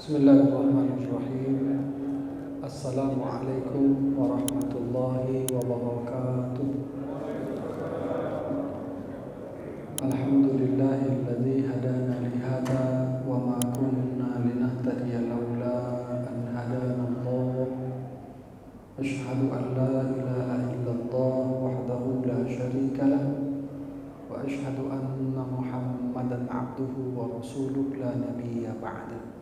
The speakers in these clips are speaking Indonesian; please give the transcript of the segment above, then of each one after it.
Bismillahirrahmanirrahim. Assalamualaikum warahmatullahi wabarakatuh. Alhamdulillahilladzi hadana li hadza wa ma kunna linahtadiya laula an hadana Allah. Asyhadu an la ilaha illallah wahdahu la syarika lah wa asyhadu anna Muhammadan abduhu wa rasuluhu la nabiyya ba'da.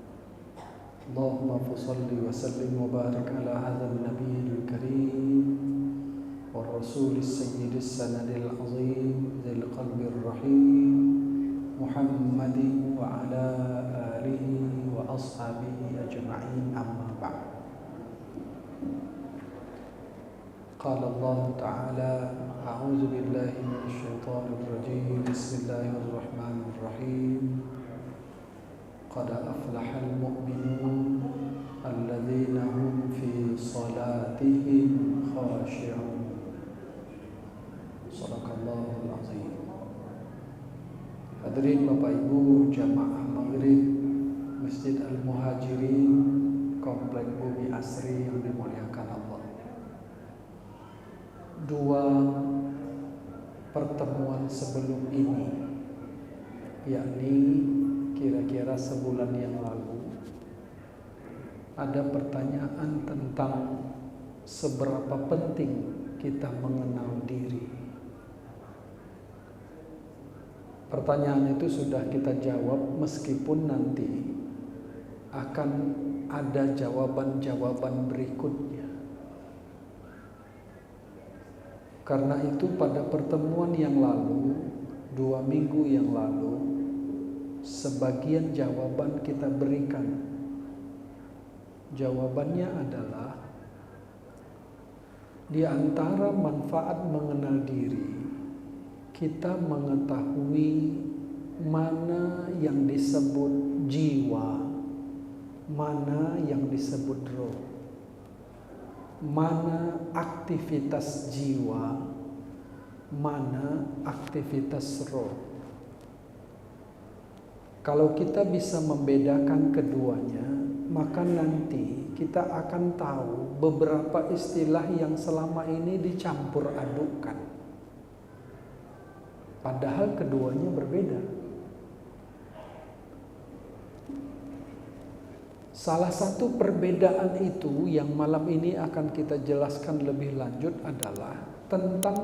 Allahumma salli wa sallim wa barik ala hadzal nabiyil karim wa rasulis sayyidis sanadil azim dzil qalbir rahim Muhammadin wa ala alihi wa ashabihi ajma'in, amma ba'd. Qala Allah ta'ala a'udzu billahi minasy syaithanir rajim. Bismillahirrahmanirrahim. Qad aflahal mu'minun alladzina hum fi salatihim khashi'un. Shadaqallahul azim. Hadirin Bapak Ibu jamaah Maghrib Masjid Al-Muhajirin Komplek Bumi Asri yang dimuliakan Allah. Dua pertemuan sebelum ini, yakni kira-kira sebulan yang lalu, ada pertanyaan tentang seberapa penting kita mengenal diri. Pertanyaan itu sudah kita jawab, meskipun nanti akan ada jawaban-jawaban berikutnya. Karena itu pada pertemuan yang lalu, 2 minggu yang lalu, sebagian jawaban kita berikan. Jawabannya adalah di antara manfaat mengenal diri, kita mengetahui mana yang disebut jiwa, mana yang disebut roh, mana aktivitas jiwa, mana aktivitas roh. Kalau kita bisa membedakan keduanya, maka nanti kita akan tahu beberapa istilah yang selama ini dicampur adukkan. Padahal keduanya berbeda. Salah satu perbedaan itu yang malam ini akan kita jelaskan lebih lanjut adalah tentang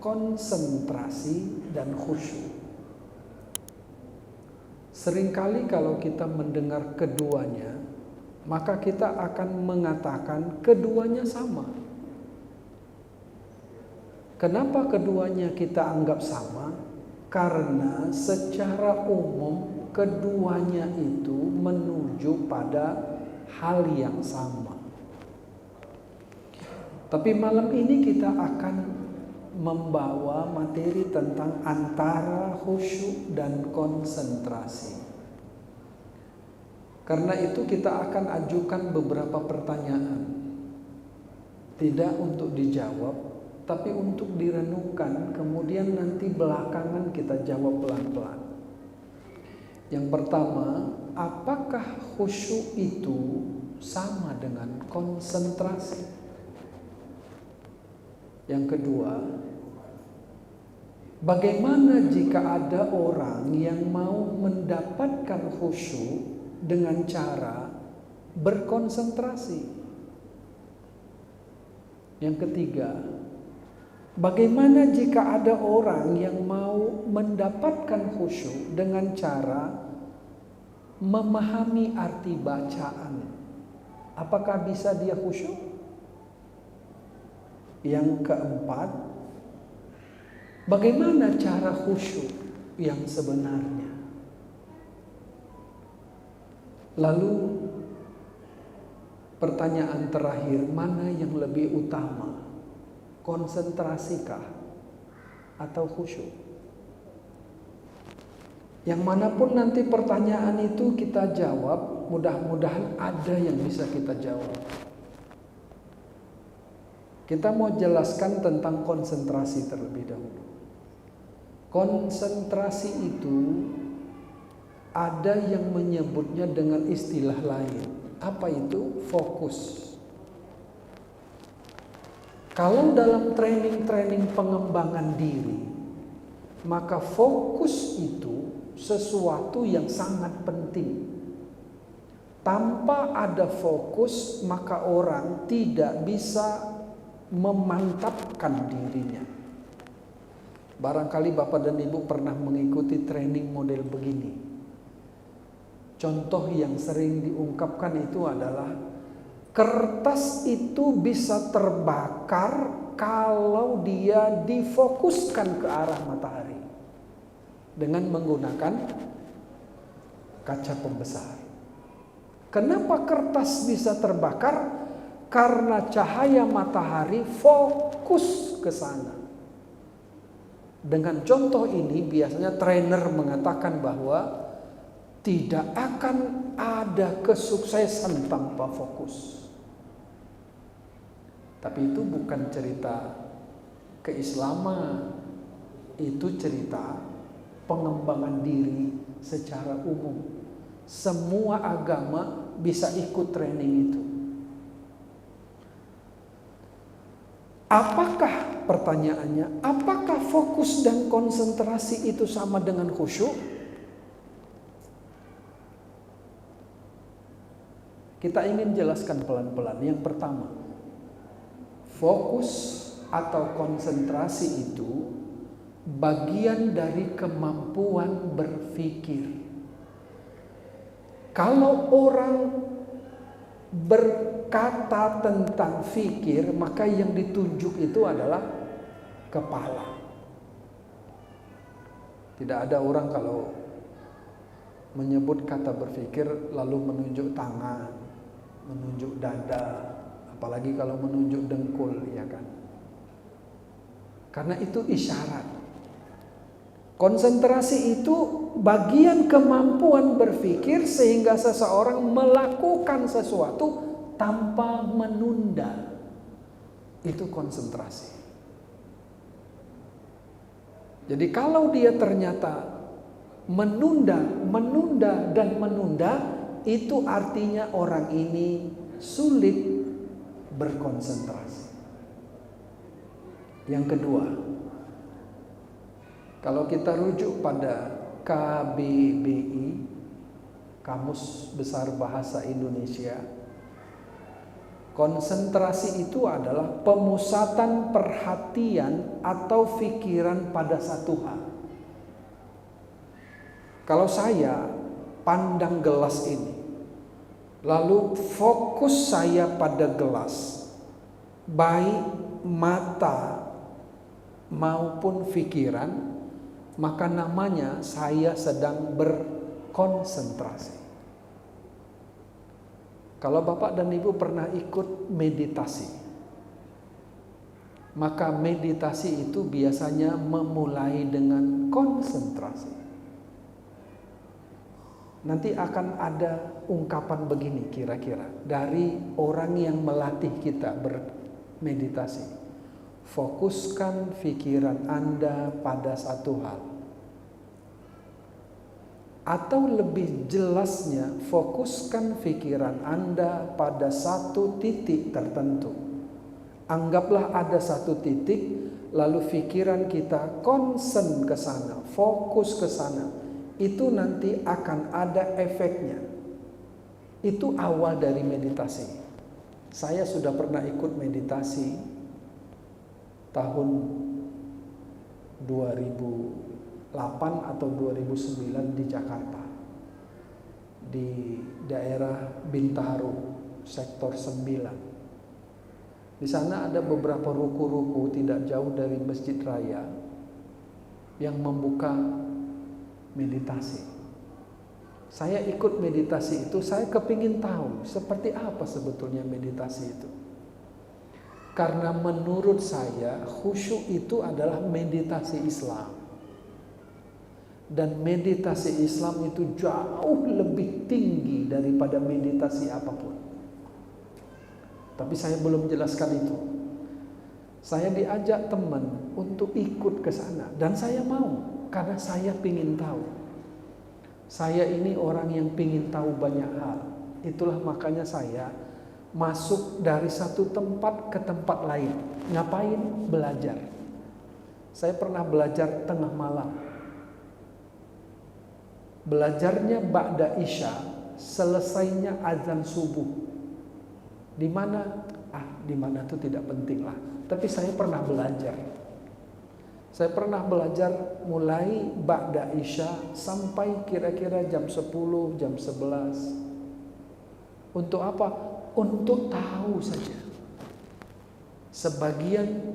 konsentrasi dan khusyuk. Seringkali kalau kita mendengar keduanya, maka kita akan mengatakan keduanya sama. Kenapa keduanya kita anggap sama? Karena secara umum keduanya itu menuju pada hal yang sama. Tapi malam ini kita akan membawa materi tentang antara khusyuk dan konsentrasi. Karena itu kita akan ajukan beberapa pertanyaan. Tidak untuk dijawab, tapi untuk direnungkan, kemudian nanti belakangan kita jawab pelan-pelan. Yang pertama, apakah khusyuk itu sama dengan konsentrasi? Yang kedua, bagaimana jika ada orang yang mau mendapatkan khusyuk dengan cara berkonsentrasi? Yang ketiga, bagaimana jika ada orang yang mau mendapatkan khusyuk dengan cara memahami arti bacaan? Apakah bisa dia khusyuk? Yang keempat, bagaimana cara khusyuk yang sebenarnya? Lalu pertanyaan terakhir, mana yang lebih utama? Konsentrasikah atau khusyuk? Yang manapun nanti pertanyaan itu kita jawab, mudah-mudahan ada yang bisa kita jawab. Kita mau jelaskan tentang konsentrasi terlebih dahulu. Konsentrasi itu Ada yang menyebutnya dengan istilah lain. Apa itu? Fokus. Kalau dalam training pengembangan diri, maka fokus itu sesuatu yang sangat penting. Tanpa ada fokus, maka orang tidak bisa memantapkan dirinya. Barangkali Bapak dan Ibu pernah mengikuti training model begini. Contoh yang sering diungkapkan itu adalah kertas itu bisa terbakar kalau dia difokuskan ke arah matahari dengan menggunakan kaca pembesar. Kenapa kertas bisa terbakar? Karena cahaya matahari fokus ke sana. Dengan contoh ini biasanya trainer mengatakan bahwa tidak akan ada kesuksesan tanpa fokus. Tapi itu bukan cerita keislaman, itu cerita pengembangan diri secara umum. Semua agama bisa ikut training itu. Apakah pertanyaannya, apakah fokus dan konsentrasi itu sama dengan khusyuk? Kita ingin jelaskan pelan-pelan. Yang pertama, fokus atau konsentrasi itu bagian dari kemampuan berpikir. Kalau orang berkata tentang fikir, maka yang ditunjuk itu adalah kepala. Tidak ada orang kalau menyebut kata berpikir lalu menunjuk tangan, menunjuk dada, apalagi kalau menunjuk dengkul, ya kan? Karena itu isyarat. Konsentrasi itu bagian kemampuan berpikir sehingga seseorang melakukan sesuatu tanpa menunda. Itu konsentrasi. Jadi kalau dia ternyata menunda, itu artinya orang ini sulit berkonsentrasi. Yang kedua, kalau kita rujuk pada KBBI, Kamus Besar Bahasa Indonesia, konsentrasi itu adalah pemusatan perhatian atau pikiran pada satu hal. Kalau saya pandang gelas ini, lalu fokus saya pada gelas, baik mata maupun pikiran, maka namanya saya sedang berkonsentrasi. Kalau Bapak dan Ibu pernah ikut meditasi, maka meditasi itu biasanya memulai dengan konsentrasi. Nanti akan ada ungkapan begini kira-kira dari orang yang melatih kita bermeditasi. Fokuskan pikiran Anda pada satu hal. Atau lebih jelasnya, fokuskan pikiran Anda pada satu titik tertentu. Anggaplah ada satu titik, lalu pikiran kita konsen ke sana, fokus ke sana. Itu nanti akan ada efeknya. Itu awal dari meditasi. Saya sudah pernah ikut meditasi tahun 2008 atau 2009 di Jakarta, di daerah Bintaro, sektor 9. Di sana ada beberapa ruku-ruku tidak jauh dari Masjid Raya yang membuka meditasi. Saya ikut meditasi itu, saya kepingin tahu seperti apa sebetulnya meditasi itu. Karena menurut saya khusyuk itu adalah meditasi Islam. Dan meditasi Islam itu jauh lebih tinggi daripada meditasi apapun. Tapi saya belum jelaskan itu. Saya diajak teman untuk ikut ke sana dan saya mau karena saya ingin tahu Saya ini orang yang pingin tahu banyak hal. Itulah makanya saya masuk dari satu tempat ke tempat lain. Ngapain? Belajar. Saya pernah belajar tengah malam. Belajarnya ba'da isya, selesainya azan subuh. Di mana? Di mana itu tidak penting lah. Tapi saya pernah belajar. Saya pernah belajar mulai ba'da isya sampai kira-kira jam 10, jam 11. Untuk apa? Untuk tahu saja. Sebagian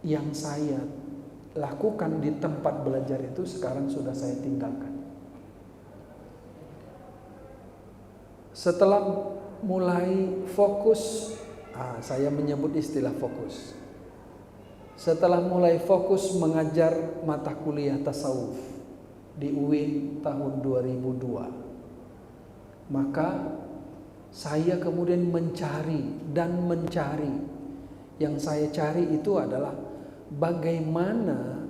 yang saya lakukan di tempat belajar itu sekarang sudah saya tinggalkan. Setelah mulai fokus, saya menyebut istilah fokus. Setelah mulai fokus mengajar mata kuliah tasawuf di UIN tahun 2002, maka saya kemudian mencari. Yang saya cari itu adalah bagaimana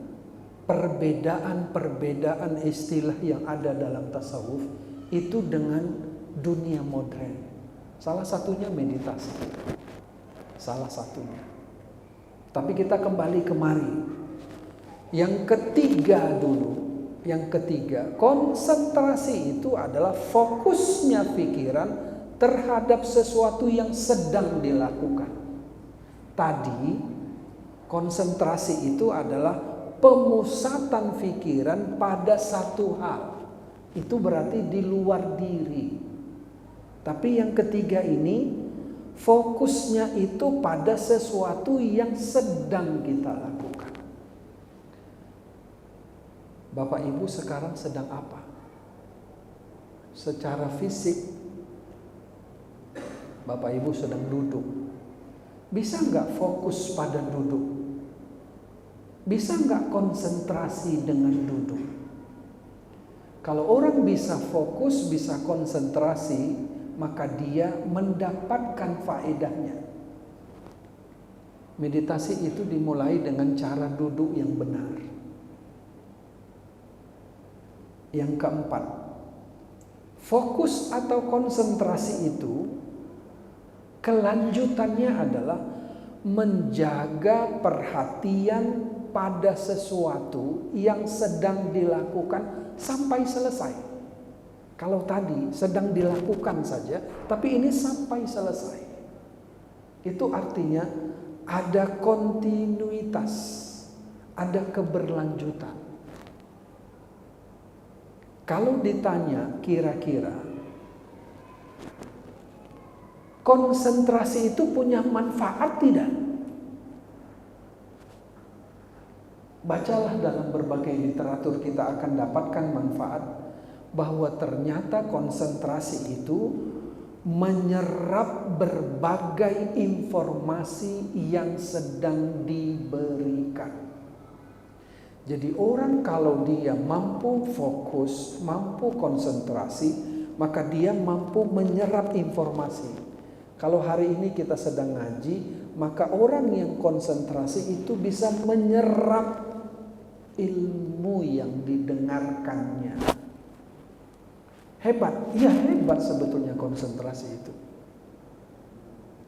perbedaan istilah yang ada dalam tasawuf itu dengan dunia modern. Salah satunya meditasi. Salah satunya. Tapi kita kembali kemari. Yang ketiga dulu. Yang ketiga, konsentrasi itu adalah fokusnya pikiran terhadap sesuatu yang sedang dilakukan. Tadi, konsentrasi itu adalah pemusatan pikiran pada satu hal. Itu berarti di luar diri. Tapi yang ketiga ini, fokusnya itu pada sesuatu yang sedang kita lakukan. Bapak Ibu sekarang sedang apa? Secara fisik, Bapak Ibu sedang duduk. Bisa nggak fokus pada duduk? Bisa nggak konsentrasi dengan duduk? Kalau orang bisa fokus, bisa konsentrasi, maka dia mendapatkan faedahnya. Meditasi itu dimulai dengan cara duduk yang benar. Yang keempat, fokus atau konsentrasi itu kelanjutannya adalah menjaga perhatian pada sesuatu yang sedang dilakukan sampai selesai. Kalau tadi sedang dilakukan saja, tapi ini sampai selesai. Itu artinya ada kontinuitas, ada keberlanjutan. Kalau ditanya kira-kira konsentrasi itu punya manfaat tidak? Bacalah dalam berbagai literatur, kita akan dapatkan manfaat bahwa ternyata konsentrasi itu menyerap berbagai informasi yang sedang diberikan. Jadi orang kalau dia mampu fokus, mampu konsentrasi, maka dia mampu menyerap informasi. Kalau hari ini kita sedang ngaji, maka orang yang konsentrasi itu bisa menyerap ilmu yang didengarkannya. Hebat, iya hebat sebetulnya konsentrasi itu.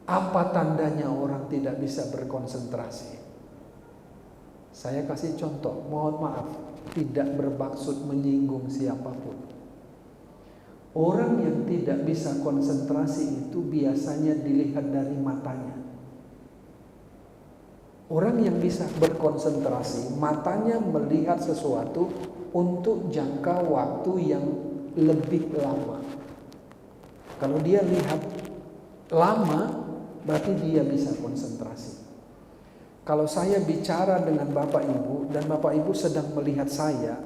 Apa tandanya orang tidak bisa berkonsentrasi? Saya kasih contoh, mohon maaf, tidak bermaksud menyinggung siapapun. Orang yang tidak bisa konsentrasi itu biasanya dilihat dari matanya. Orang yang bisa berkonsentrasi, matanya melihat sesuatu untuk jangka waktu yang lebih lama. Kalau dia lihat lama, berarti dia bisa konsentrasi. Kalau saya bicara dengan Bapak Ibu dan Bapak Ibu sedang melihat saya,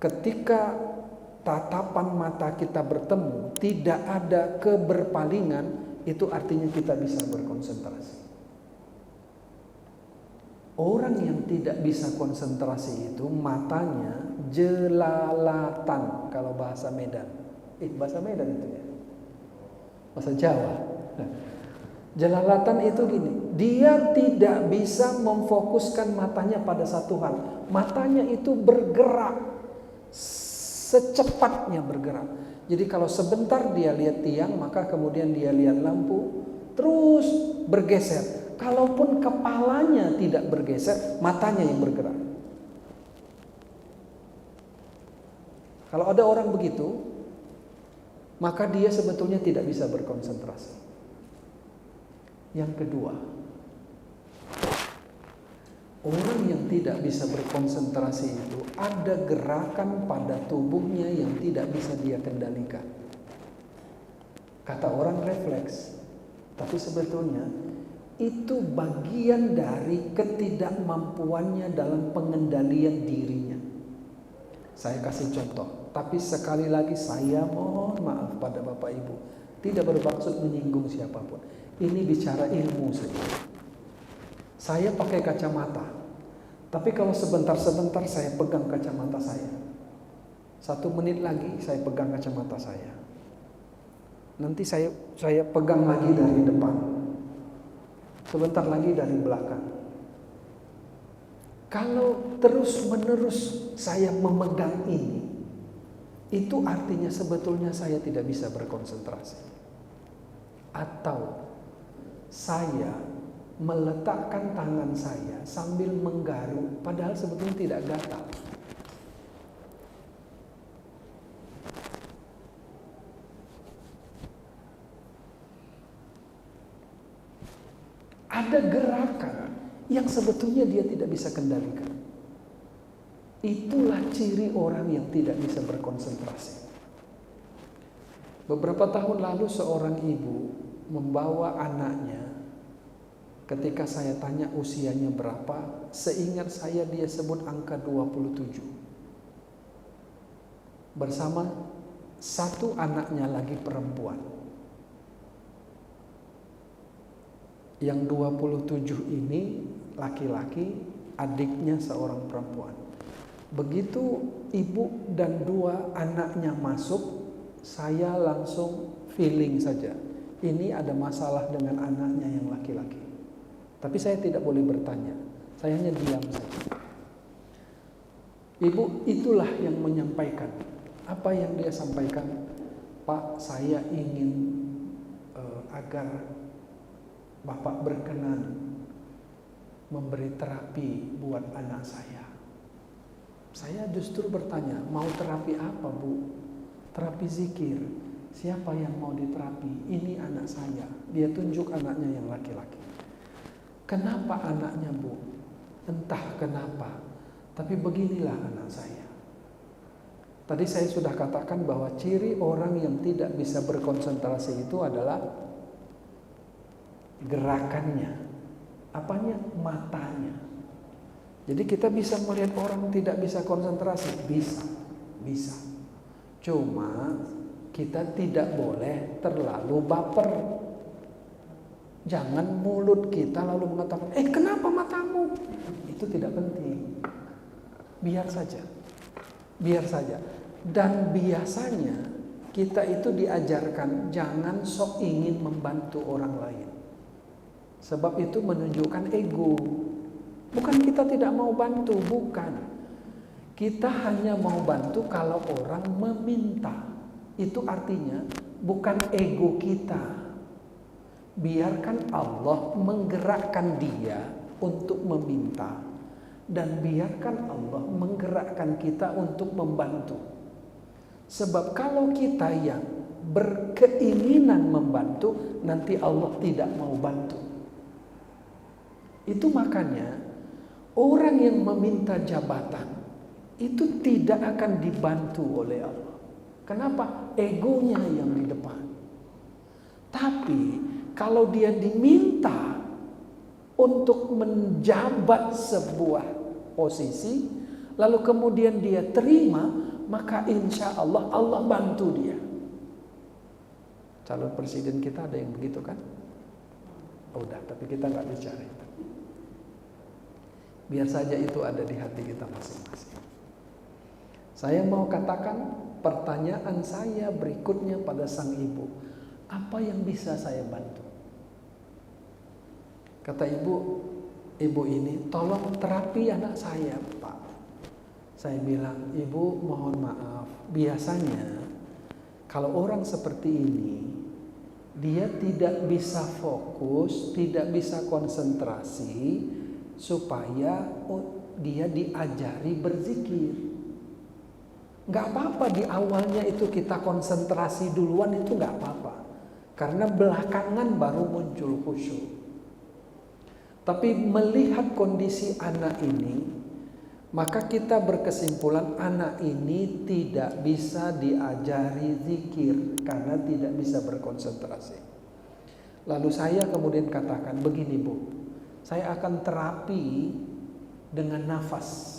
ketika tatapan mata kita bertemu, tidak ada keberpalingan, itu artinya kita bisa berkonsentrasi. Orang yang tidak bisa konsentrasi itu matanya jelalatan, kalau bahasa Medan. Bahasa Medan itu ya. Bahasa Jawa. Jelalatan itu gini, dia tidak bisa memfokuskan matanya pada satu hal. Matanya itu bergerak secepatnya bergerak. Jadi kalau sebentar dia lihat tiang, maka kemudian dia lihat lampu, terus bergeser. Kalaupun kepalanya tidak bergeser, matanya yang bergerak. Kalau ada orang begitu, maka dia sebetulnya tidak bisa berkonsentrasi. Yang kedua, orang yang tidak bisa berkonsentrasi itu ada gerakan pada tubuhnya yang tidak bisa dia kendalikan. Kata orang refleks, tapi sebetulnya itu bagian dari ketidakmampuannya dalam pengendalian dirinya. Saya kasih contoh, tapi sekali lagi saya mohon maaf pada Bapak Ibu, tidak bermaksud menyinggung siapapun. Ini bicara ilmu saja. Saya pakai kacamata, tapi kalau sebentar-sebentar saya pegang kacamata saya, 1 menit lagi saya pegang kacamata saya, nanti saya pegang lagi dari depan, sebentar lagi dari belakang. Kalau terus-menerus saya memegang ini, itu artinya sebetulnya saya tidak bisa berkonsentrasi. Atau saya meletakkan tangan saya sambil menggaruk, padahal sebetulnya tidak gatal. Ada gerakan yang sebetulnya dia tidak bisa kendalikan. Itulah ciri orang yang tidak bisa berkonsentrasi. Beberapa tahun lalu seorang ibu membawa anaknya. Ketika saya tanya usianya berapa, seingat saya dia sebut angka 27. Bersama 1 anaknya lagi perempuan. Yang 27 ini laki-laki, adiknya seorang perempuan. Begitu ibu dan 2 anaknya masuk, saya langsung feeling saja. Ini ada masalah dengan anaknya yang laki-laki. Tapi saya tidak boleh bertanya, saya hanya diam saja. Ibu itulah yang menyampaikan. Apa yang dia sampaikan? Pak, saya ingin agar Bapak berkenan memberi terapi buat anak saya. Saya justru bertanya, mau terapi apa Bu? Terapi zikir. Siapa yang mau diterapi? Ini anak saya. Dia tunjuk anaknya yang laki-laki. Kenapa anaknya Bu? Entah kenapa, tapi beginilah anak saya. Tadi saya sudah katakan bahwa ciri orang yang tidak bisa berkonsentrasi itu adalah gerakannya. Apanya? Matanya. Jadi kita bisa melihat orang tidak bisa konsentrasi. Bisa. Cuma kita tidak boleh terlalu baper. Jangan mulut kita lalu mengatakan, kenapa matamu? Itu tidak penting. Biar saja. Dan biasanya kita itu diajarkan jangan sok ingin membantu orang lain. Sebab itu menunjukkan ego. Bukan kita tidak mau bantu, bukan. Kita hanya mau bantu kalau orang meminta. Itu artinya bukan ego kita. Biarkan Allah menggerakkan dia untuk meminta, dan biarkan Allah menggerakkan kita untuk membantu. Sebab kalau kita yang berkeinginan membantu, nanti Allah tidak mau bantu. Itu makanya orang yang meminta jabatan itu tidak akan dibantu oleh Allah. Kenapa? Egonya yang di depan. Tapi kalau dia diminta untuk menjabat sebuah posisi, lalu kemudian dia terima, maka insya Allah Allah bantu dia. Calon presiden kita ada yang begitu kan? Udah, tapi kita nggak bicara itu. Biar saja itu ada di hati kita masing-masing. Saya mau katakan pertanyaan saya berikutnya pada sang ibu. Apa yang bisa saya bantu? Kata ibu ini, tolong terapi anak saya, Pak. Saya bilang, ibu mohon maaf, biasanya kalau orang seperti ini, dia tidak bisa fokus, tidak bisa konsentrasi, supaya dia diajari berzikir. Gak apa-apa di awalnya itu kita konsentrasi duluan, itu gak apa-apa. Karena belakangan baru muncul khusyuk. Tapi melihat kondisi anak ini, maka kita berkesimpulan anak ini tidak bisa diajari zikir karena tidak bisa berkonsentrasi. Lalu saya kemudian katakan, begini Bu, saya akan terapi dengan nafas.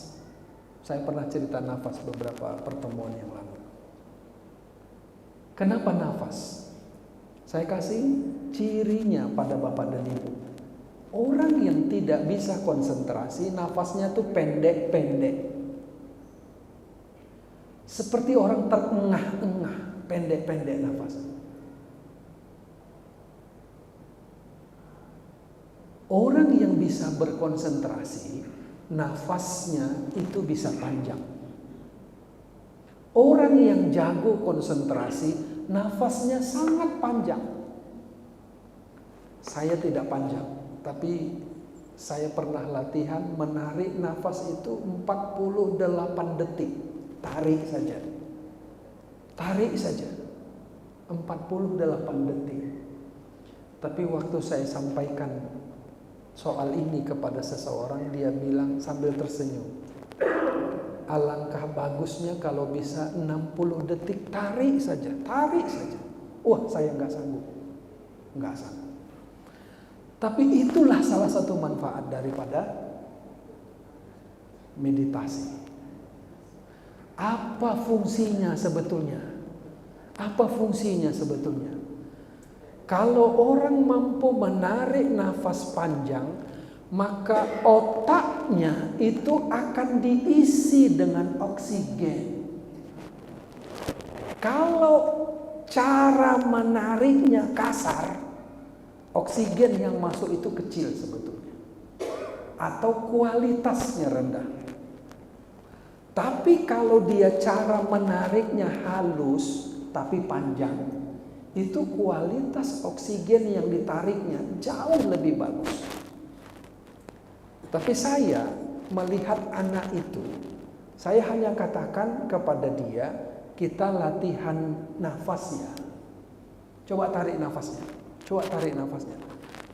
Saya pernah cerita nafas beberapa pertemuan yang lalu. Kenapa nafas? Saya kasih cirinya pada Bapak dan Ibu. Orang yang tidak bisa konsentrasi, nafasnya tuh pendek-pendek. Seperti orang terengah-engah, pendek-pendek nafasnya. Orang yang bisa berkonsentrasi, nafasnya itu bisa panjang. Orang yang jago konsentrasi, nafasnya sangat panjang. Saya tidak panjang, tapi saya pernah latihan menarik nafas itu 48 detik. Tarik saja. Tarik saja. 48 detik. Tapi waktu saya sampaikan soal ini kepada seseorang, dia bilang sambil tersenyum, alangkah bagusnya kalau bisa 60 detik, tarik saja. Wah, saya nggak sanggup. Tapi itulah salah satu manfaat daripada meditasi. Apa fungsinya sebetulnya? Kalau orang mampu menarik nafas panjang, maka otaknya itu akan diisi dengan oksigen. Kalau cara menariknya kasar, oksigen yang masuk itu kecil sebetulnya, atau kualitasnya rendah. Tapi kalau dia cara menariknya halus tapi panjang, itu kualitas oksigen yang ditariknya jauh lebih bagus. Tapi saya melihat anak itu, saya hanya katakan kepada dia, kita latihan nafasnya. Coba tarik nafasnya.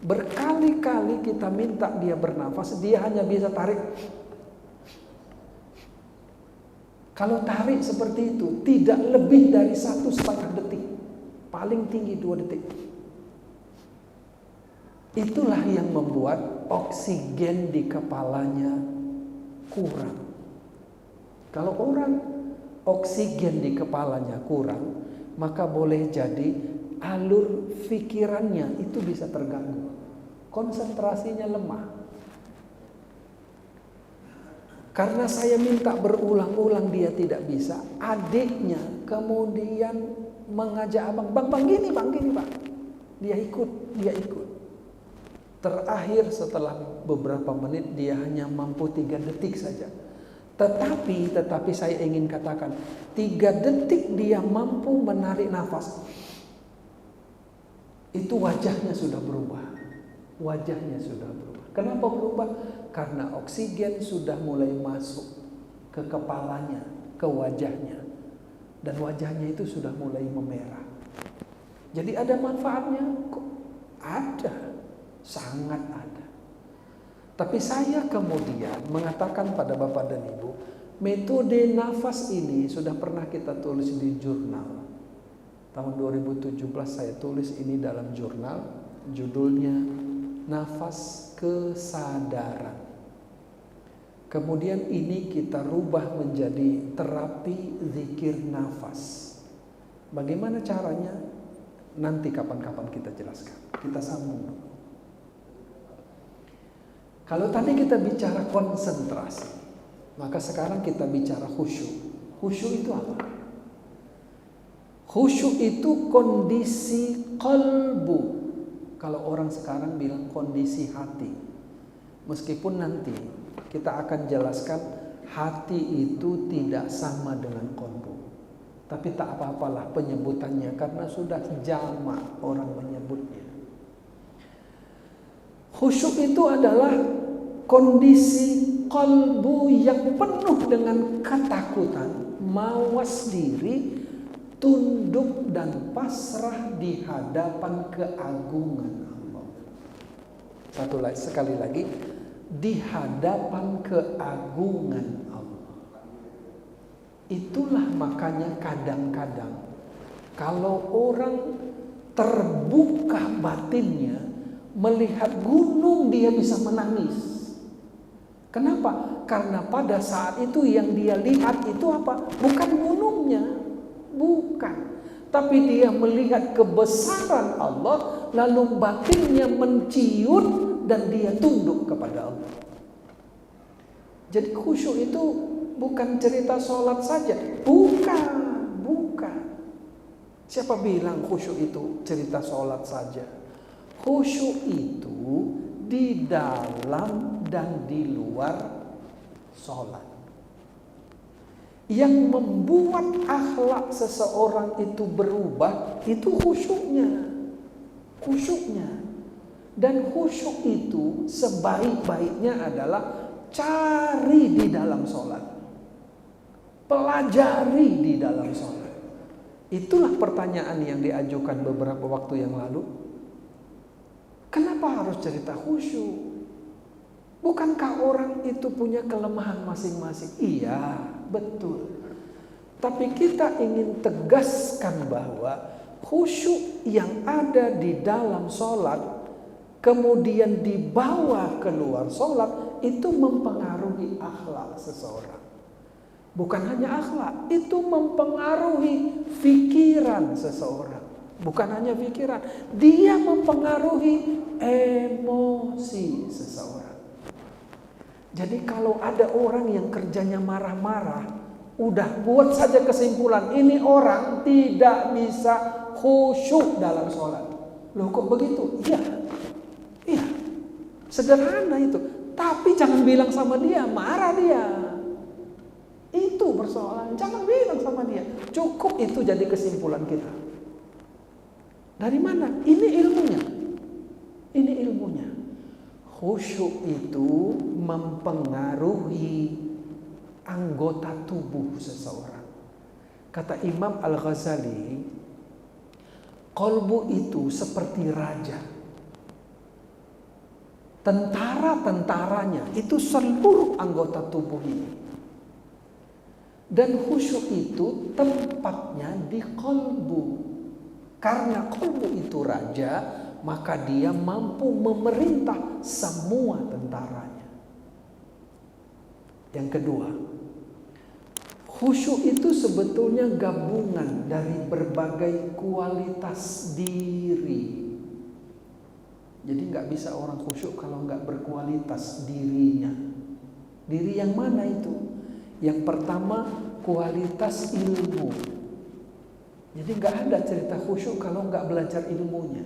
Berkali-kali kita minta dia bernafas, dia hanya bisa tarik. Kalau tarik seperti itu, tidak lebih dari 1,5 detik. Paling tinggi 2 detik. Itulah yang membuat oksigen di kepalanya kurang. Kalau orang oksigen di kepalanya kurang, maka boleh jadi alur pikirannya itu bisa terganggu. Konsentrasinya lemah. Karena saya minta berulang-ulang dia tidak bisa, adiknya kemudian mengajak abang, bang gini bang. Dia ikut. Terakhir setelah beberapa menit dia hanya mampu 3 detik saja. Tetapi saya ingin katakan, 3 detik dia mampu menarik nafas. Itu wajahnya sudah berubah. Kenapa berubah? Karena oksigen sudah mulai masuk ke kepalanya, ke wajahnya. Dan wajahnya itu sudah mulai memerah. Jadi ada manfaatnya? Ada. Sangat ada. Tapi saya kemudian mengatakan pada Bapak dan Ibu, metode nafas ini sudah pernah kita tulis di jurnal. Tahun 2017 saya tulis ini dalam jurnal, judulnya Nafas Kesadaran. Kemudian ini kita rubah menjadi terapi zikir nafas. Bagaimana caranya? Nanti kapan-kapan kita jelaskan. Kita sambung. Kalau tadi kita bicara konsentrasi, maka sekarang kita bicara khusyuk. Khusyuk itu apa? Khusyuk itu kondisi qalbu. Kalau orang sekarang bilang kondisi hati. Meskipun nanti kita akan jelaskan hati itu tidak sama dengan kolbu. Tapi tak apa-apalah penyebutannya karena sudah jamak orang menyebutnya. Khusyuk itu adalah kondisi kolbu yang penuh dengan ketakutan, mawas diri, tunduk dan pasrah di hadapan keagungan Allah. Sekali lagi, di hadapan keagungan Allah. Itulah makanya kadang-kadang kalau orang terbuka batinnya, melihat gunung dia bisa menangis. Kenapa? Karena pada saat itu yang dia lihat itu apa? Bukan gunungnya, bukan. Tapi dia melihat kebesaran Allah, lalu batinnya menciut dan dia tunduk kepada Allah. Jadi khusyuk itu bukan cerita sholat saja, bukan. Siapa bilang khusyuk itu cerita sholat saja? Khusyuk itu di dalam dan di luar sholat. Yang membuat akhlak seseorang itu berubah itu khusyuknya. Dan khusyuk itu sebaik-baiknya adalah cari di dalam sholat, pelajari di dalam sholat. Itulah pertanyaan yang diajukan beberapa waktu yang lalu. Kenapa harus cerita khusyuk? Bukankah orang itu punya kelemahan masing-masing? Iya, betul. Tapi kita ingin tegaskan bahwa khusyuk yang ada di dalam sholat kemudian dibawa keluar sholat itu mempengaruhi akhlak seseorang. Bukan hanya akhlak, itu mempengaruhi pikiran seseorang. Bukan hanya pikiran, dia mempengaruhi emosi seseorang. Jadi kalau ada orang yang kerjanya marah-marah, udah buat saja kesimpulan, ini orang tidak bisa khusyuk dalam sholat. Loh kok begitu? Iya, sederhana itu. Tapi jangan bilang sama dia, marah dia. Itu persoalan, jangan bilang sama dia. Cukup itu jadi kesimpulan kita. Dari mana? Ini ilmunya. Khusyuk itu mempengaruhi anggota tubuh seseorang. Kata Imam Al-Ghazali, qalbu itu seperti raja. Tentara-tentaranya itu seluruh anggota tubuh ini. Dan khusyuk itu tempatnya di qalbu. Karena qalbu itu raja, maka dia mampu memerintah semua tentaranya. Yang kedua, khusyuk itu sebetulnya gabungan dari berbagai kualitas diri. Jadi nggak bisa orang khusyuk kalau nggak berkualitas dirinya. Diri yang mana itu? Yang pertama, kualitas ilmu. Jadi nggak ada cerita khusyuk kalau nggak belajar ilmunya.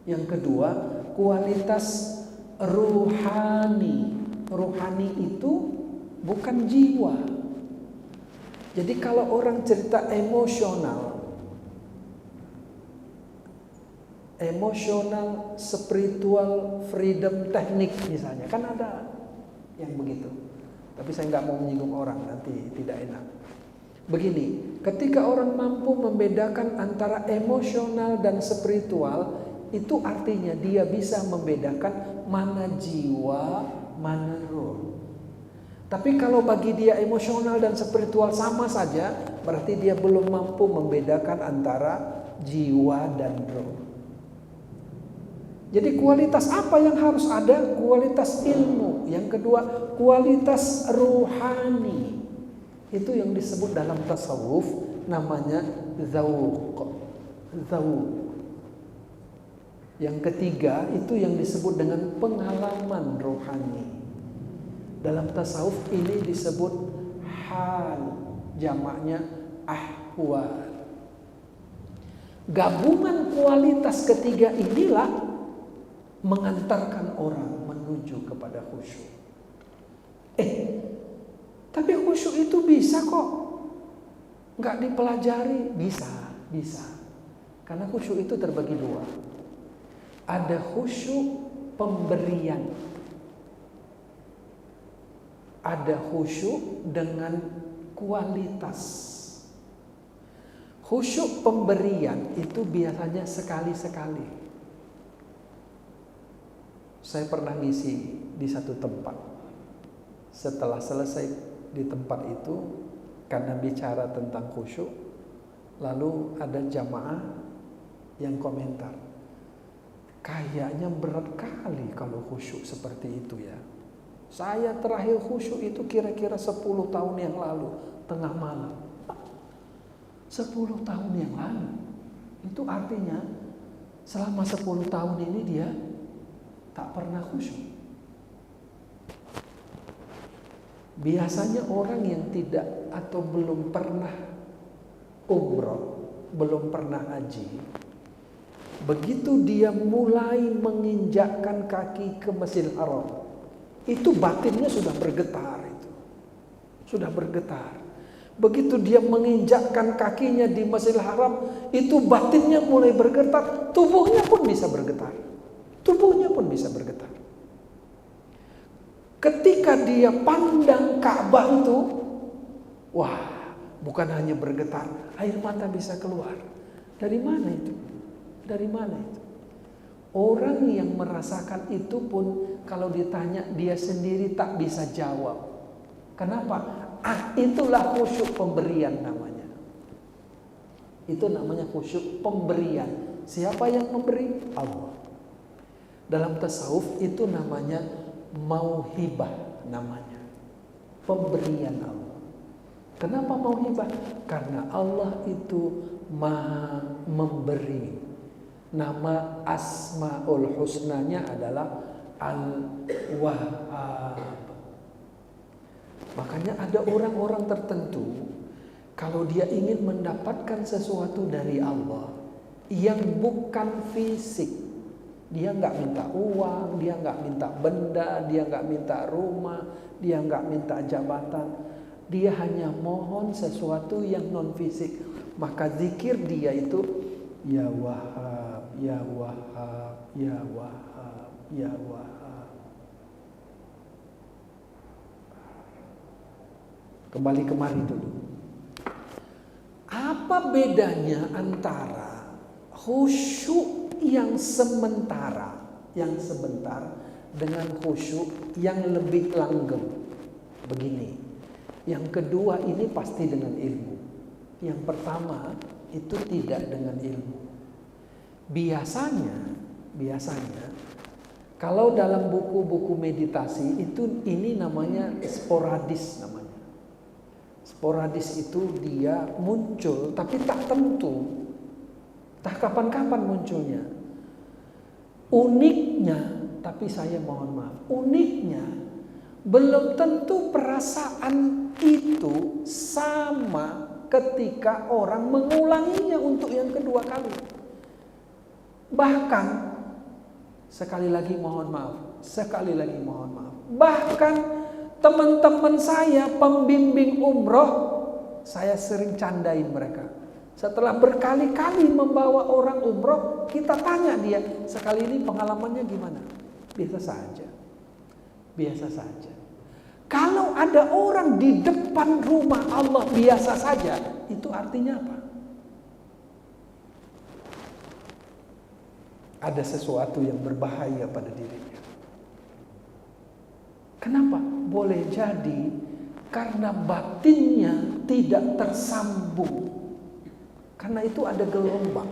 Yang kedua, kualitas ruhani. Ruhani itu bukan jiwa. Jadi kalau orang cerita emosional, spiritual freedom teknik misalnya, kan ada yang begitu. Tapi saya nggak mau menyinggung orang, nanti tidak enak. Begini, ketika orang mampu membedakan antara emosional dan spiritual, itu artinya dia bisa membedakan mana jiwa, mana roh. Tapi kalau bagi dia emosional dan spiritual sama saja, berarti dia belum mampu membedakan antara jiwa dan roh. Jadi kualitas apa yang harus ada? Kualitas ilmu. Yang kedua, kualitas ruhani. Itu yang disebut dalam tasawuf namanya dzauq. Yang ketiga, itu yang disebut dengan pengalaman rohani. Dalam tasawuf ini disebut hal, jamaknya ahwal. Gabungan kualitas ketiga inilah mengantarkan orang menuju kepada khusyuk. Khusyuk itu bisa kok. Nggak dipelajari, bisa. Karena khusyuk itu terbagi dua. Ada khusyuk pemberian. Ada khusyuk dengan kualitas. Khusyuk pemberian itu biasanya sekali-sekali. Saya pernah ngisi di satu tempat. Setelah selesai di tempat itu, karena bicara tentang khusyuk, lalu ada jamaah yang komentar, kayaknya berat kali kalau khusyuk seperti itu ya. Saya terakhir khusyuk itu kira-kira 10 tahun yang lalu, tengah malam. 10 tahun yang lalu. Itu artinya selama 10 tahun ini dia tak pernah khusyuk. Biasanya orang yang tidak atau belum pernah umroh, belum pernah haji, begitu dia mulai menginjakkan kaki ke Masjidil Haram, itu batinnya sudah bergetar itu. Sudah bergetar. Begitu dia menginjakkan kakinya di Masjidil Haram, itu batinnya mulai bergetar, tubuhnya pun bisa bergetar. Tubuhnya pun bisa bergetar. Ketika dia pandang Ka'bah itu, wah, bukan hanya bergetar, air mata bisa keluar. Dari mana itu? Dari mana itu? Orang yang merasakan itu pun kalau ditanya dia sendiri tak bisa jawab. Kenapa? Itulah khusyuk pemberian namanya. Itu namanya khusyuk pemberian. Siapa yang memberi? Allah. Dalam tasawuf itu namanya mauhibah namanya. Pemberian Allah. Kenapa mauhibah? Karena Allah itu Maha memberi. Nama Asmaul Husnanya adalah Al-Wahhab. Makanya ada orang-orang tertentu, kalau dia ingin mendapatkan sesuatu dari Allah yang bukan fisik, dia nggak minta uang, dia nggak minta benda, dia nggak minta rumah, dia nggak minta jabatan, dia hanya mohon sesuatu yang non fisik. Maka zikir dia itu Ya Wahhab, Ya Wahhab, Ya Wahhab, Ya Wahhab. Kembali kemari dulu. Apa bedanya antara khusyuk yang sementara, yang sebentar, dengan khusyuk yang lebih langgeng? Begini. Yang kedua ini pasti dengan ilmu. Yang pertama itu tidak dengan ilmu. Biasanya kalau dalam buku-buku meditasi itu ini namanya sporadis namanya. Sporadis itu dia muncul tapi tak tentu. Tak kapan-kapan munculnya. Uniknya, tapi saya mohon maaf, uniknya belum tentu perasaan itu sama ketika orang mengulanginya untuk yang kedua kali. Bahkan sekali lagi mohon maaf, bahkan teman-teman saya pembimbing umroh, saya sering candain mereka. Setelah berkali-kali membawa orang umroh, kita tanya dia, sekali ini pengalamannya gimana? Biasa saja. Kalau ada orang di depan rumah Allah biasa saja, itu artinya apa? Ada sesuatu yang berbahaya pada dirinya. Kenapa? Boleh jadi karena batinnya tidak tersambung. Karena itu ada gelombang.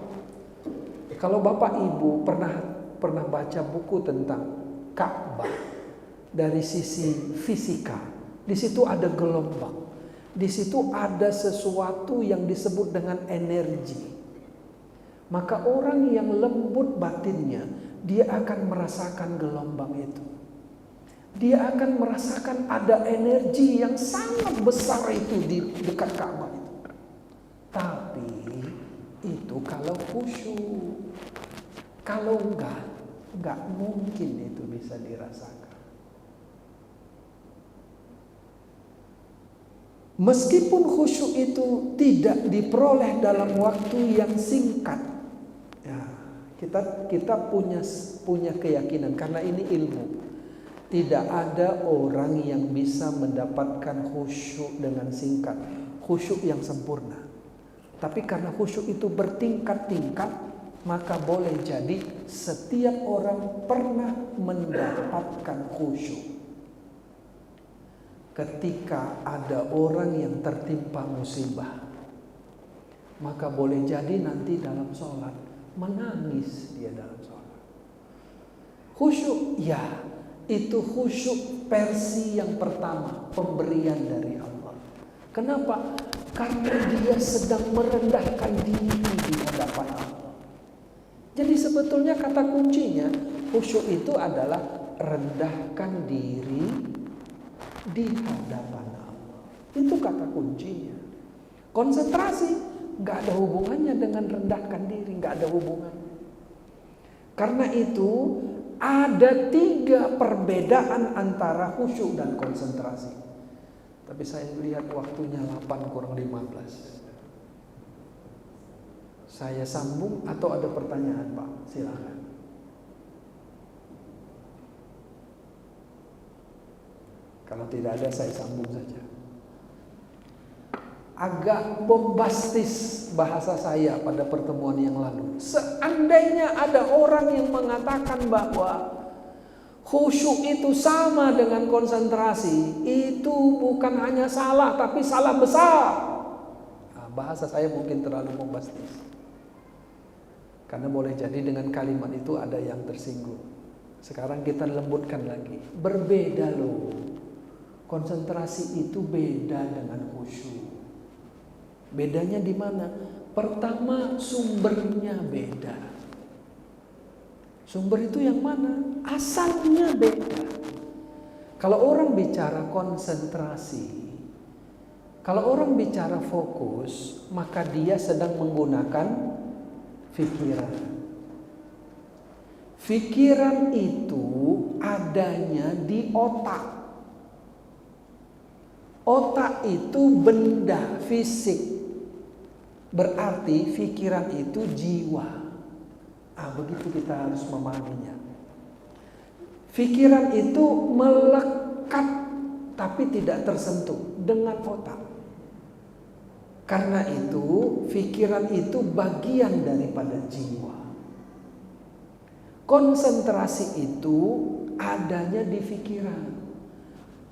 Kalau Bapak Ibu pernah baca buku tentang Ka'bah dari sisi fisika, di situ ada gelombang. Di situ ada sesuatu yang disebut dengan energi. Maka orang yang lembut batinnya, dia akan merasakan gelombang itu. Dia akan merasakan ada energi yang sangat besar itu di dekat Ka'bah itu. Tapi itu kalau khusyuk. Kalau enggak mungkin itu bisa dirasakan. Meskipun khusyuk itu tidak diperoleh dalam waktu yang singkat, ya, kita punya keyakinan karena ini ilmu. Tidak ada orang yang bisa mendapatkan khusyuk dengan singkat, khusyuk yang sempurna. Tapi karena khusyuk itu bertingkat-tingkat, maka boleh jadi setiap orang pernah mendapatkan khusyuk. Ketika ada orang yang tertimpa musibah, maka boleh jadi nanti dalam sholat menangis dia dalam sholat. Khusyuk, ya, itu khusyuk versi yang pertama, pemberian dari Allah. Kenapa? Karena dia sedang merendahkan diri di hadapan Allah. Jadi sebetulnya kata kuncinya khusyuk itu adalah rendahkan diri di hadapan Allah. Itu kata kuncinya. Konsentrasi gak ada hubungannya dengan rendahkan diri, gak ada hubungan. Karena itu ada 3 perbedaan antara khusyuk dan konsentrasi. Tapi saya lihat waktunya 8:15. Saya sambung atau ada pertanyaan, Pak? Silakan. Kalau tidak ada, saya sambung saja. Agak bombastis bahasa saya pada pertemuan yang lalu. Seandainya ada orang yang mengatakan bahwa khusyuk itu sama dengan konsentrasi, itu bukan hanya salah, tapi salah besar. Nah, bahasa saya mungkin terlalu bombastis. Karena boleh jadi dengan kalimat itu ada yang tersinggung. Sekarang kita lembutkan lagi. Berbeda loh. Konsentrasi itu beda dengan khusyuk. Bedanya di mana? Pertama, sumbernya beda. Sumber itu yang mana? Asalnya beda. Kalau orang bicara konsentrasi, kalau orang bicara fokus, maka dia sedang menggunakan pikiran. Pikiran itu adanya di otak. Otak itu benda fisik. Berarti pikiran itu jiwa. Begitu kita harus memahaminya. Pikiran itu melekat tapi tidak tersentuh dengan otak. Karena itu pikiran itu bagian daripada jiwa. Konsentrasi itu adanya di pikiran.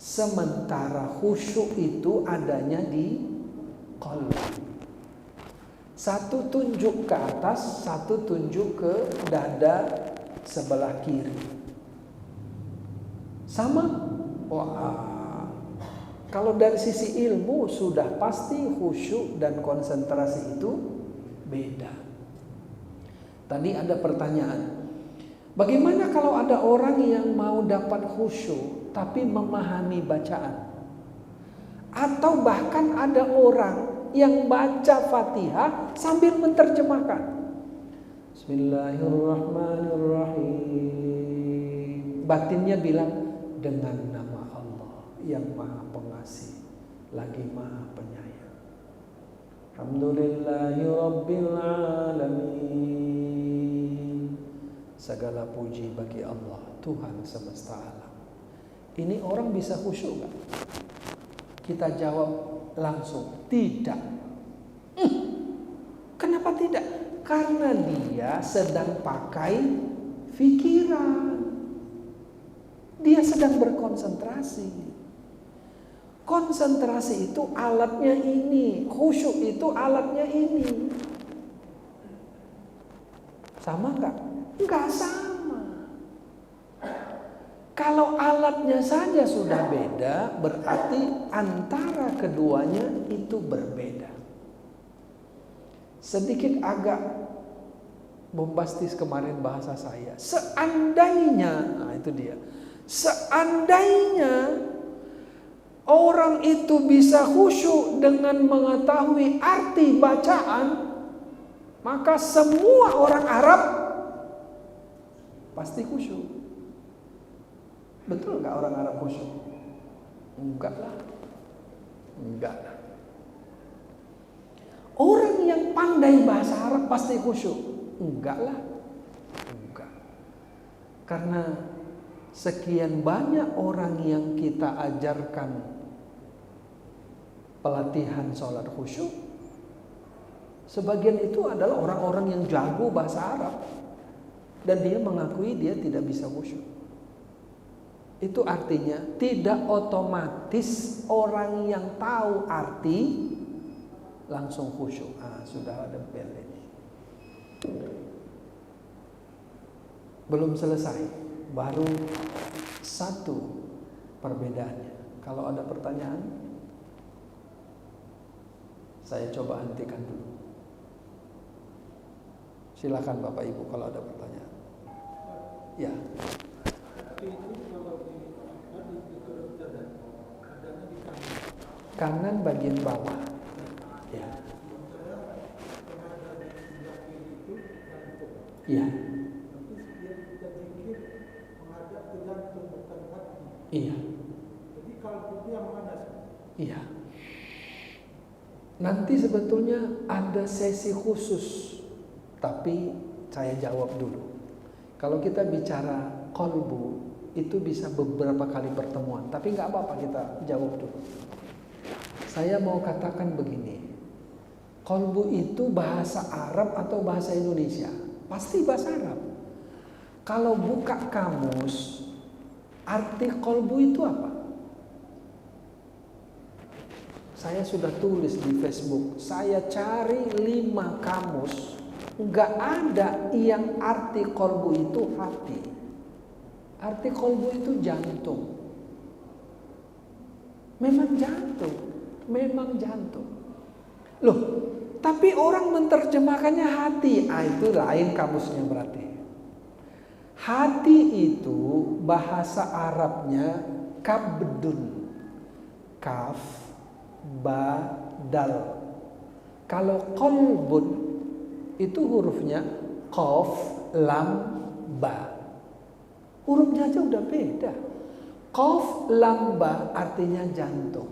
Sementara khusyuk itu adanya di qalbi. Satu tunjuk ke atas, satu tunjuk ke dada sebelah kiri. Sama? Wah, kalau dari sisi ilmu sudah pasti khusyuk dan konsentrasi itu beda. Tadi ada pertanyaan, bagaimana kalau ada orang yang mau dapat khusyuk tapi memahami bacaan? Atau bahkan ada orang yang baca Fatihah sambil menerjemahkan. Bismillahirrahmanirrahim. Batinnya bilang dengan nama Allah yang Maha Pengasih lagi Maha Penyayang. Alhamdulillahirabbil alamin. Segala puji bagi Allah, Tuhan semesta alam. Ini orang bisa khusyuk gak? Kita jawab langsung, tidak. Kenapa tidak? Karena dia sedang pakai pikiran. Dia sedang berkonsentrasi. Konsentrasi itu alatnya ini, khusyuk itu alatnya ini. Sama enggak? Enggak sama. Kalau alatnya saja sudah beda, berarti antara keduanya itu berbeda. Sedikit agak bombastis kemarin bahasa saya. Seandainya, nah itu dia. Seandainya orang itu bisa khusyuk dengan mengetahui arti bacaan, maka semua orang Arab pasti khusyuk. Betul nggak orang Arab khusyuk? Enggak lah. Enggak lah. Orang yang pandai bahasa Arab pasti khusyuk? Enggak lah. Enggak. Karena sekian banyak orang yang kita ajarkan pelatihan sholat khusyuk, sebagian itu adalah orang-orang yang jago bahasa Arab dan dia mengakui dia tidak bisa khusyuk. Itu artinya tidak otomatis orang yang tahu arti langsung khusyuk. Sudah ada bel ini. Belum selesai, baru satu perbedaannya. Kalau ada pertanyaan, saya coba hentikan dulu. Silakan Bapak Ibu kalau ada pertanyaan. Ya. Kanan bagian bawah. Ya. Iya. Iya. Jadi kalau yang mana? Iya. Nanti sebetulnya ada sesi khusus, tapi saya jawab dulu. Kalau kita bicara qalbu, itu bisa beberapa kali pertemuan, tapi nggak apa-apa kita jawab dulu. Saya mau katakan begini, qalbu itu bahasa Arab atau bahasa Indonesia? Pasti bahasa Arab. Kalau buka kamus, arti qalbu itu apa? Saya sudah tulis di Facebook, saya cari 5 kamus, nggak ada yang arti qalbu itu hati. Arti qalbu itu jantung. Memang jantung, memang jantung. Loh, tapi orang menerjemahkannya hati. Itu lain kamusnya berarti. Hati itu bahasa Arabnya kabdun. Kaf, ba, dal. Kalau qalbun itu hurufnya qaf, lam, ba. Hurufnya aja udah beda. Qaf, lam, ba artinya jantung.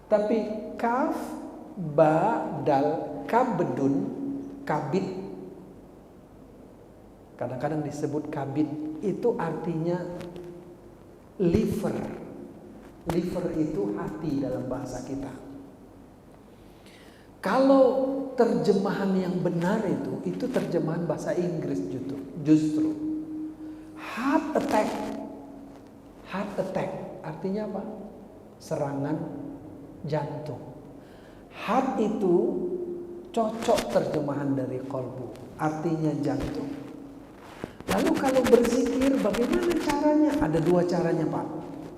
Tapi kaf, ba, dal, kabdun, kabid. Kadang-kadang disebut kabid, itu artinya liver. Liver itu hati dalam bahasa kita. Kalau terjemahan yang benar itu terjemahan bahasa Inggris justru. Heart attack. Heart attack artinya apa? Serangan jantung. Heart itu cocok terjemahan dari qalbu, artinya jantung. Lalu kalau berzikir bagaimana caranya? Ada 2 caranya Pak.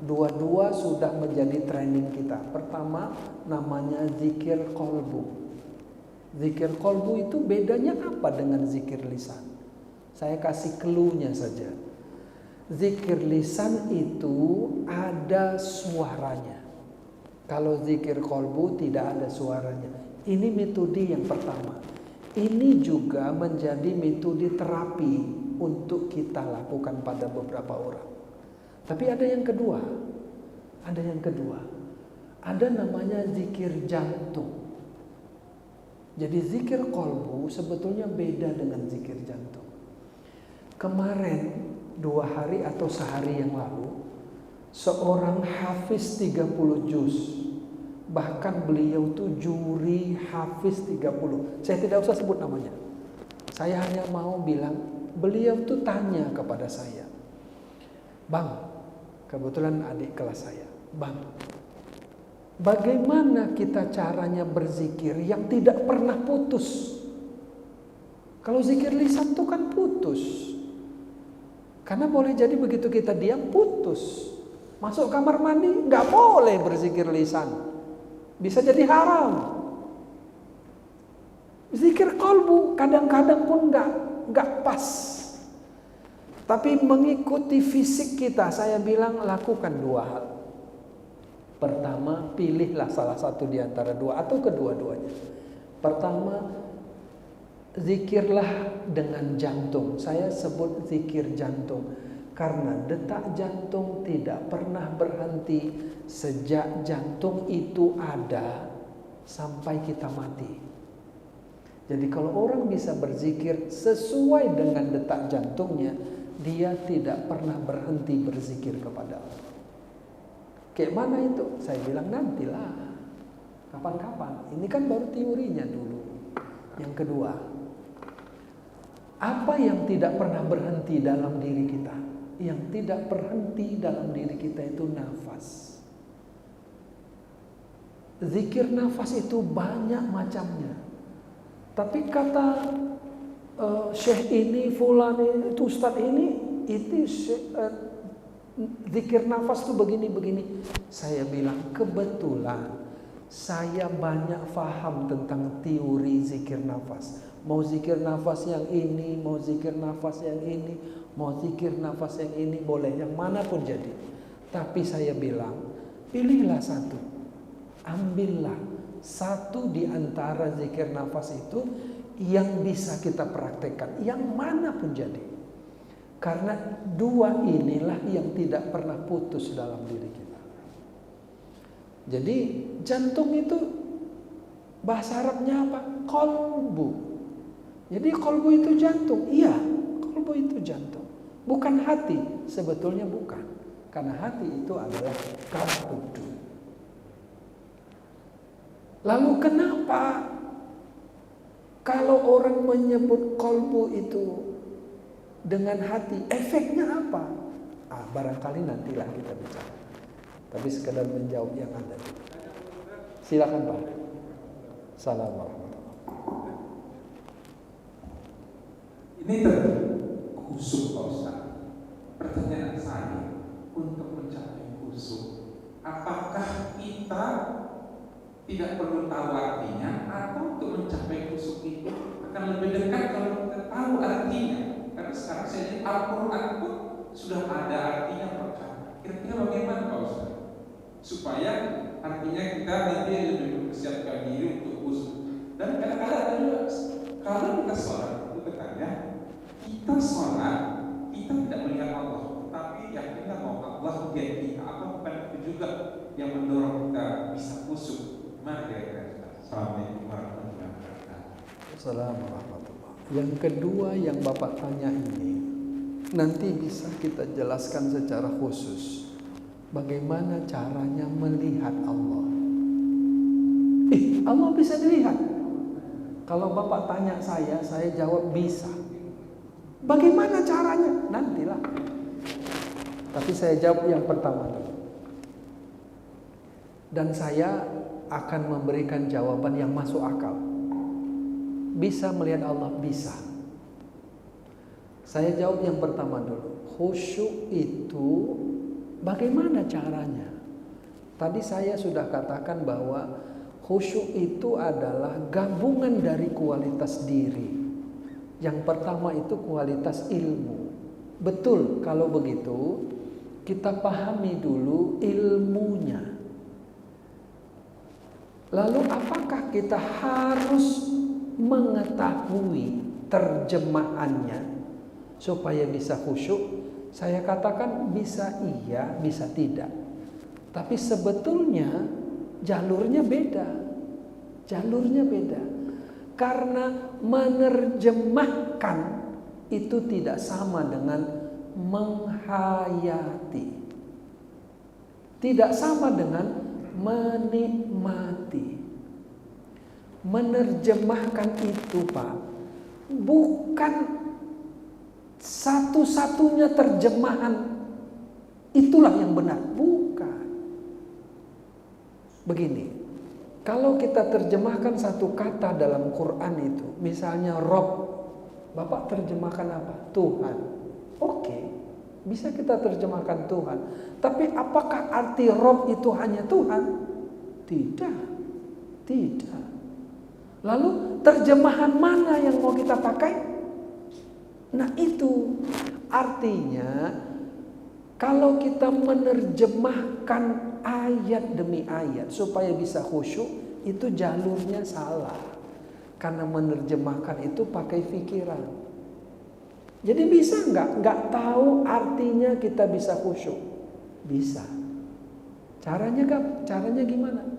Dua-dua sudah menjadi training kita. Pertama namanya zikir qalbu. Zikir qalbu itu bedanya apa dengan zikir lisan? Saya kasih clue-nya saja. Zikir lisan itu ada suaranya. Kalau zikir qalbu tidak ada suaranya. Ini metode yang pertama. Ini juga menjadi metode terapi untuk kita lakukan pada beberapa orang. Tapi ada yang kedua. Ada yang kedua. Ada namanya zikir jantung. Jadi zikir qalbu sebetulnya beda dengan zikir jantung. Kemarin 2 hari atau sehari yang lalu, seorang hafiz 30 juz. Bahkan beliau tuh juri hafiz 30. Saya tidak usah sebut namanya. Saya hanya mau bilang, beliau tuh tanya kepada saya, Bang, kebetulan adik kelas saya, Bang, bagaimana kita caranya berzikir yang tidak pernah putus? Kalau zikir lisan tuh kan putus. Karena boleh jadi begitu kita diam putus. Masuk kamar mandi nggak boleh berzikir lisan. Bisa jadi haram. Zikir qalbu kadang-kadang pun nggak pas. Tapi mengikuti fisik kita, saya bilang lakukan 2 hal. Pertama, pilihlah salah satu di antara 2 atau kedua-duanya. Pertama, zikirlah dengan jantung. Saya sebut zikir jantung karena detak jantung tidak pernah berhenti sejak jantung itu ada sampai kita mati. Jadi kalau orang bisa berzikir sesuai dengan detak jantungnya, dia tidak pernah berhenti berzikir kepada Allah. Kayak mana itu? Saya bilang nantilah, kapan-kapan. Ini kan baru teorinya dulu. Yang kedua, apa yang tidak pernah berhenti dalam diri kita? Yang tidak berhenti dalam diri kita itu nafas. Zikir nafas itu banyak macamnya. Tapi kata syekh ini, fulan itu, ustadz ini, itu zikir nafas itu begini-begini. Saya bilang kebetulan saya banyak faham tentang teori zikir nafas. Mau zikir nafas yang ini, mau zikir nafas yang ini, mau zikir nafas yang ini, boleh yang mana pun jadi. Tapi saya bilang, pilihlah satu, ambillah satu di antara zikir nafas itu yang bisa kita praktekkan, yang mana pun jadi. Karena dua inilah yang tidak pernah putus dalam diri kita. Jadi jantung itu bahasa Arabnya apa? Qalbu. Jadi qalbu itu jantung. Iya, qalbu itu jantung. Bukan hati, sebetulnya bukan. Karena hati itu adalah qalbu. Lalu kenapa kalau orang menyebut qalbu itu dengan hati, efeknya apa? Barangkali nantilah kita bicara. Tapi sekedar menjawab yang ada. Silakan Pak. Assalamualaikum. Ini khusyuk Pak Ustaz. Pertanyaan saya, untuk mencapai khusyuk, apakah kita tidak perlu tahu artinya, atau untuk mencapai khusyuk itu akan lebih dekat kalau kita tahu artinya? Karena sekarang saya lihat Al-Quran pun sudah ada artinya Pak. Kira-kira bagaimana Pak Ustaz? Supaya artinya kita nanti lebih mempersiapkan diri untuk khusyuk. Dan kadang-kadang ada juga, kalau kita sholat itu katanya, kita sholat, kita tidak melihat Allah, tapi yang kita mau Allah melihat kita. Apa bukan itu juga yang mendorong kita bisa khusyuk? Assalamualaikum warahmatullahi wabarakatuh. Assalamualaikum warahmatullahi wabarakatuh. Yang kedua yang Bapak tanya ini, nanti bisa kita jelaskan secara khusus bagaimana caranya melihat Allah. Allah bisa dilihat. Kalau Bapak tanya saya jawab bisa. Bagaimana caranya? Nantilah. Tapi saya jawab yang pertama dulu. Dan saya akan memberikan jawaban yang masuk akal. Bisa melihat Allah? Bisa. Saya jawab yang pertama dulu. Khusyuk itu bagaimana caranya? Tadi saya sudah katakan bahwa khusyuk itu adalah gabungan dari kualitas diri. Yang pertama itu kualitas ilmu. Betul, kalau begitu kita pahami dulu ilmunya. Lalu apakah kita harus mengetahui terjemahannya supaya bisa khusyuk? Saya katakan bisa iya, bisa tidak. Tapi sebetulnya jalurnya beda. Jalurnya beda. Karena menerjemahkan itu tidak sama dengan menghayati. Tidak sama dengan menikmati. Menerjemahkan itu Pak, bukan satu-satunya terjemahan itulah yang benar, bukan. Begini, kalau kita terjemahkan satu kata dalam Quran itu, misalnya Rob, Bapak terjemahkan apa? Tuhan. Oke, bisa kita terjemahkan Tuhan. Tapi apakah arti Rob itu hanya Tuhan? Tidak. Tidak. Lalu terjemahan mana yang mau kita pakai? Nah itu artinya kalau kita menerjemahkan ayat demi ayat supaya bisa khusyuk, itu jalurnya salah. Karena menerjemahkan itu pakai pikiran. Jadi bisa nggak tahu artinya kita bisa khusyuk? Bisa. Caranya gimana?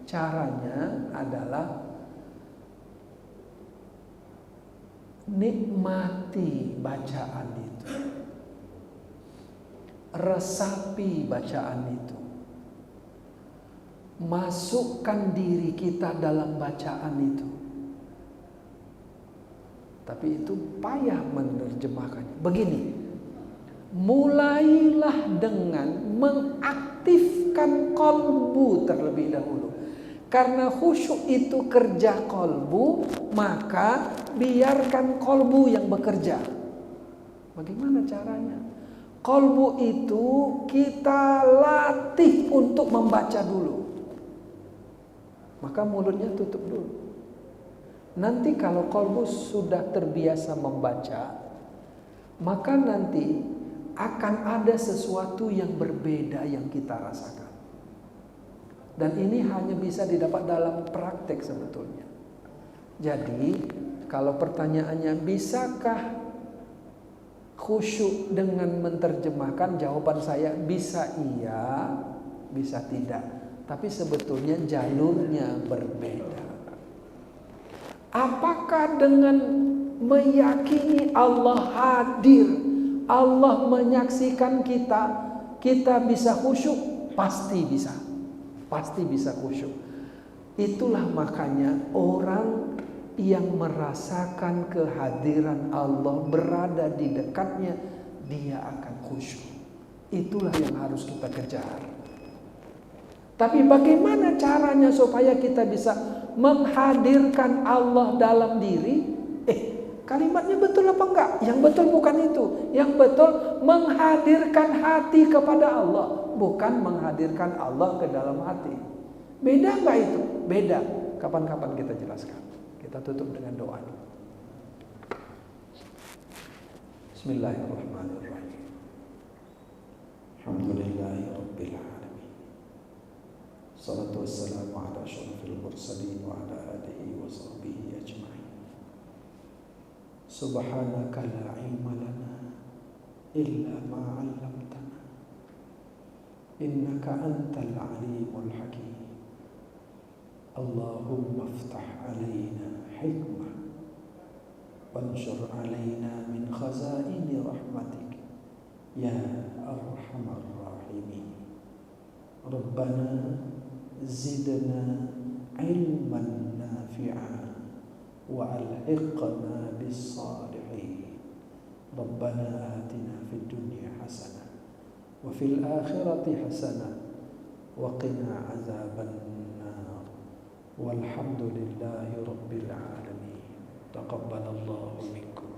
Caranya adalah nikmati bacaan itu, resapi bacaan itu, masukkan diri kita dalam bacaan itu. Tapi itu payah menerjemahkannya. Begini, mulailah dengan mengaktifkan kolbu terlebih dahulu. Karena khusyuk itu kerja kolbu, maka biarkan kolbu yang bekerja. Bagaimana caranya? Kolbu itu kita latih untuk membaca dulu. Maka mulutnya tutup dulu. Nanti kalau kolbu sudah terbiasa membaca, maka nanti akan ada sesuatu yang berbeda yang kita rasakan. Dan ini hanya bisa didapat dalam praktek sebetulnya. Jadi kalau pertanyaannya bisakah khusyuk dengan menerjemahkan, jawaban saya bisa iya, bisa tidak. Tapi sebetulnya jalurnya berbeda. Apakah dengan meyakini Allah hadir, Allah menyaksikan kita, kita bisa khusyuk? Pasti bisa. Pasti bisa khusyuk. Itulah makanya orang yang merasakan kehadiran Allah, berada di dekatnya, dia akan khusyuk. Itulah yang harus kita kejar. Tapi bagaimana caranya supaya kita bisa menghadirkan Allah dalam diri? Kalimatnya betul apa enggak? Yang betul bukan itu. Yang betul menghadirkan hati kepada Allah, bukan menghadirkan Allah ke dalam hati. Beda enggak itu? Beda. Kapan-kapan kita jelaskan. Kita tutup dengan doa. Bismillahirrahmanirrahim. Alhamdulillahirabbil alamin. Salatu wassalamu ala asyrafil mursalin wa ala alihi wa sahbihi ajma'in. Subhanaka la ilma lana illa ma 'allamtana. Innaka antal alimul hakim. Allahumma iftah alaina hikmah wanshur alaina min khazaini rahmatik ya arhamar rahimin. Rabbana zidna ilman nafi'a wa alhiqna bis salihin. Rabbana atina fid dunya hasanah wa fil akhirati hasanah wa qina azaban nar. Walhamdulillahi rabbil alamin. Taqabbalallahu minkum.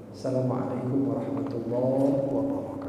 Assalamualaikum warahmatullahi wabarakatuh.